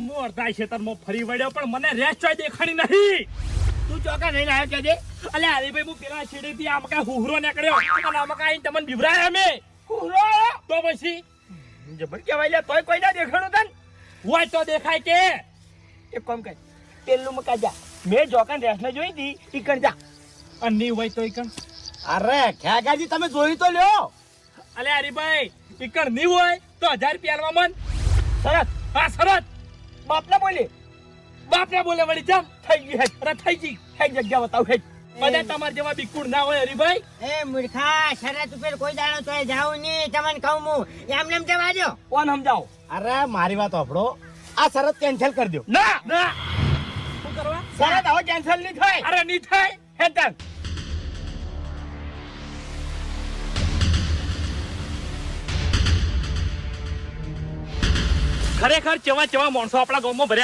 હું અડધા ખેતરમાં ફરી વળ્યો પણ મને રેસ ચોય દેખાણી નહીં. તું ચોકા નહીં આવ્યો કે દે અલ્યા હરીભાઈ હું પેલા છેડેથી આમ કાંઈ હુહરો નીકળ્યો અને આમ કાંઈ તમને બિવરાય અમે હુરો તો પછી જબર કેવાય લે તોય કોઈ ના દેખાણું તન હોય તો દેખાય કે એક કામ કર પેલું મકા જા મેં જોકાન રેસને જોઈ હતી ઈ કણ જા અને નહીં હોય તો ઈકણ. અરે ખેગાજી તમે જોઈ તો લ્યો અલ્યા હરીભાઈ ઈકણ નહીં હોય તો 1000 રૂપિયા આલવા મન. સરસ હા શરત. બાપના બોલે બાપને બોલે વળી જમ થઈ ગઈ હેજ અરે થઈ ગઈ. હેજ જગ્યા બતાવ હેજ બધા તમારા જેવા બિકુડ ના હોય હરીભાઈ. એ મૂર્ખા શરત ઉપર કોઈ દાડો તોય જાઉં નહીં તમને કહું હું એમને એમ જવા દો. કોણ સમજાવો અરે મારી વાત સાંભળો, આ શરત કેન્સલ કરી દો. ના ના શું કરવા? શરત હવે કેન્સલ નહીં થાય અરે નહીં થાય. હેજ તન ખરેખર ચેવા ચેવા માણસો આપણા ગામમાં ભર્યા